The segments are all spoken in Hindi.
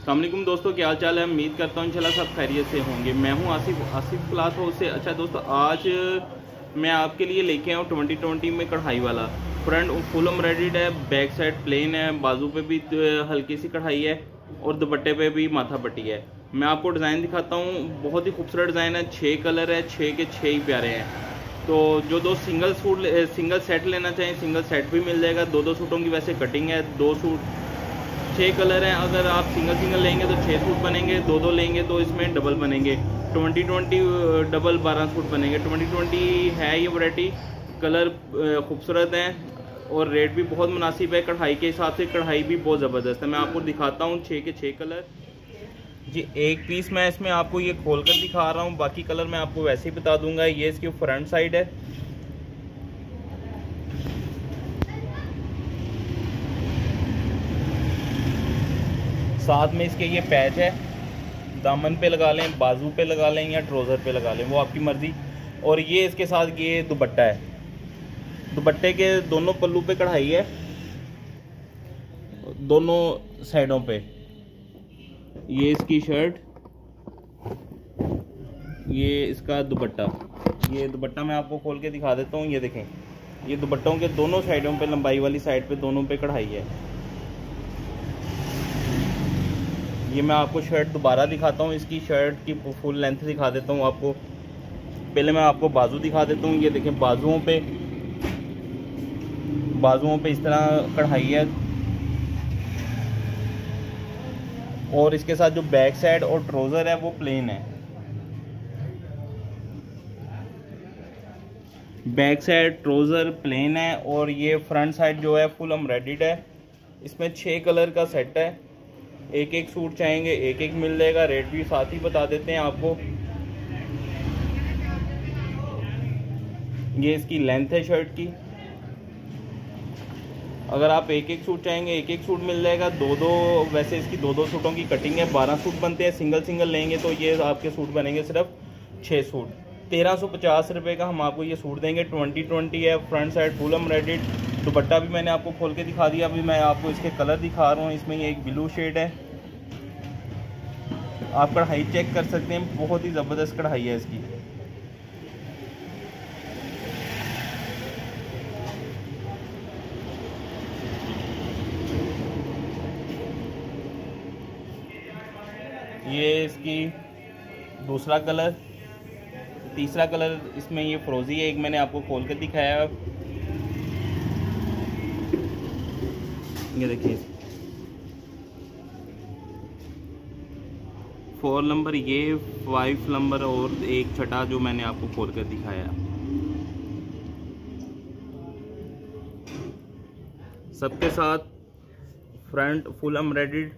अस्सलाम वालेकुम दोस्तों, क्या हाल चाल है। उम्मीद करता हूँ इंशाल्लाह सब खैरियत से होंगे। मैं हूँ आसिफ क्लास हाउस से। अच्छा दोस्तों, आज मैं आपके लिए लेके आया हूँ 2020 में कढ़ाई वाला। फ्रंट फुल एम्ब्रॉयडर्ड है, बैक साइड प्लेन है, बाजू पे भी हल्की सी कढ़ाई है और दुपट्टे पे भी माथा पट्टी है। मैं आपको डिज़ाइन दिखाता हूँ, बहुत ही खूबसूरत डिज़ाइन है। 6 कलर है, 6 के 6 ही प्यारे हैं। तो जो दो सिंगल सेट लेना चाहें सिंगल सेट भी मिल जाएगा। 2 सूटों की वैसे कटिंग है। 2 सूट 6 कलर हैं। अगर आप सिंगल लेंगे तो 6 सूट बनेंगे, 2 लेंगे तो इसमें डबल बनेंगे। 2020 डबल 12 सूट बनेंगे। 2020 है ये वैरायटी। कलर खूबसूरत हैं और रेट भी बहुत मुनासिब है। कढ़ाई के हिसाब से कढ़ाई भी बहुत ज़बरदस्त है। मैं आपको दिखाता हूँ 6 के 6 कलर जी। एक पीस मैं इसमें आपको ये खोल कर दिखा रहा हूँ, बाकी कलर मैं आपको वैसे ही बता दूंगा। ये इसकी फ्रंट साइड है, साथ में इसके ये पैच है। दामन पे लगा लें, बाजू पे लगा लें या ट्राउज़र पे लगा लें, वो आपकी मर्ज़ी। और ये इसके साथ ये दुपट्टा है। दुपट्टे के दोनों पल्लू पे कढ़ाई है, दोनों साइडों पे। ये इसकी शर्ट, ये इसका दुपट्टा। ये दुपट्टा मैं आपको खोल के दिखा देता हूँ। ये देखें, ये दुपट्टों के दोनों साइडों पे, लंबाई वाली साइड पे दोनों पे कढ़ाई है। ये मैं आपको शर्ट दोबारा दिखाता हूँ, इसकी शर्ट की फुल लेंथ दिखा देता हूँ आपको। पहले मैं आपको बाजू दिखा देता हूँ। ये देखें, बाजुओं पे इस तरह कढ़ाई है। और इसके साथ जो बैक साइड और ट्राउज़र है वो प्लेन है। बैक साइड ट्राउज़र प्लेन है और ये फ्रंट साइड जो है फुल एम्ब्रॉयडर्ड है। इसमें 6 कलर का सेट है। एक सूट चाहेंगे एक मिल जाएगा। रेट भी साथ ही बता देते हैं आपको। ये इसकी लेंथ है शर्ट की। अगर आप एक सूट चाहेंगे एक सूट मिल जाएगा। 2 वैसे इसकी 2 सूटों की कटिंग है। 12 सूट बनते हैं। सिंगल लेंगे तो ये आपके सूट बनेंगे सिर्फ 6 सूट। 1350 रुपये का हम आपको ये सूट देंगे। 2020 है। Front side full embroidered. दुपट्टा भी मैंने आपको खोल के दिखा दिया। अभी मैं आपको इसके कलर दिखा रहा हूँ। इसमें ये एक ब्लू शेड है। आप कढ़ाई चेक कर सकते हैं, बहुत ही ज़बरदस्त कढ़ाई है इसकी। ये इसकी दूसरा कलर। तीसरा कलर इसमें ये फ्रोजी है। एक मैंने आपको खोल कर दिखाया। ये देखिए 4 नंबर, ये 5 नंबर और एक छठा जो मैंने आपको खोल कर दिखाया। सबके साथ front full embroidered,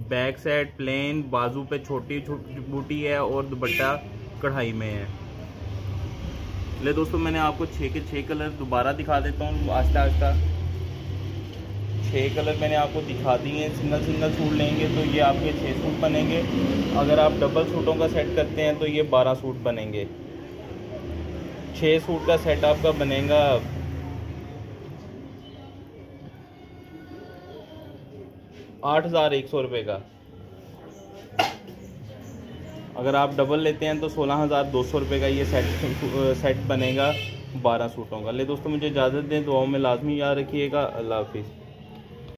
back side plain, बाजू पे छोटी छोटी बूटी है और दुपट्टा कढ़ाई में है। ले दोस्तों, मैंने आपको 6 के 6 कलर दोबारा दिखा देता हूँ आहिस्ता। 6 कलर मैंने आपको दिखा दिए। सिंगल सूट लेंगे तो ये आपके 6 सूट बनेंगे। अगर आप डबल सूटों का सेट करते हैं तो ये 12 सूट बनेंगे। 6 सूट का सेट आपका बनेगा 8100 रुपये का। अगर आप डबल लेते हैं तो 16200 रुपये का ये सेट बनेगा 12 सूटों का। ले दोस्तों, मुझे इजाज़त दें। दुआओं में लाजमी याद रखिएगा। अल्लाह हाफिज़।